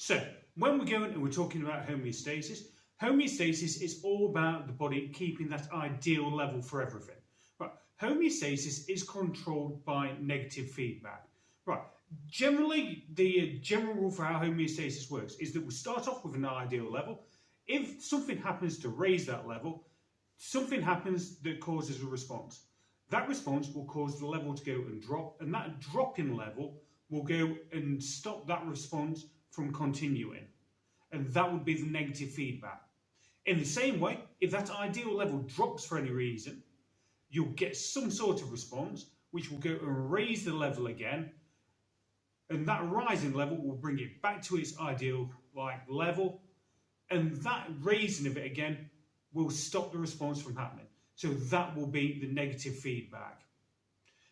So, when we're going and we're talking about homeostasis, homeostasis is all about the body keeping that ideal level for everything. Right. Homeostasis is controlled by negative feedback. Right. Generally, the general rule for how homeostasis works is that we start off with an ideal level. If something happens to raise that level, something happens that causes a response. That response will cause the level to go and drop, and that drop in level will go and stop that response from continuing. And that would be the negative feedback. In the same way, if that ideal level drops for any reason, you'll get some sort of response which will go and raise the level again, and that rising level will bring it back to its ideal level, and that raising of it again will stop the response from happening. So that will be the negative feedback.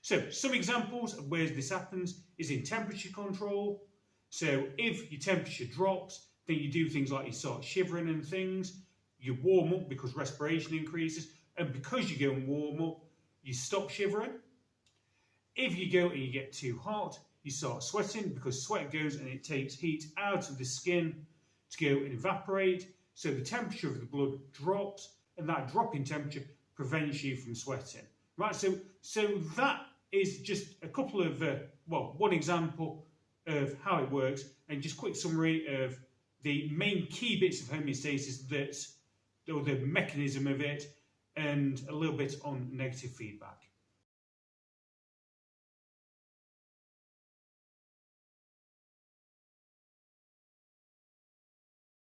So some examples of where this happens is in temperature control. So if your temperature drops, then you do things like you start shivering and things. You warm up because respiration increases, and because you go and warm up, you stop shivering. If you go and you get too hot, you start sweating because sweat goes and it takes heat out of the skin to go and evaporate. So the temperature of the blood drops, and that drop in temperature prevents you from sweating. Right, so that is just a couple of, one example of how it works, and just quick summary of the main key bits of homeostasis, or the mechanism of it, and a little bit on negative feedback.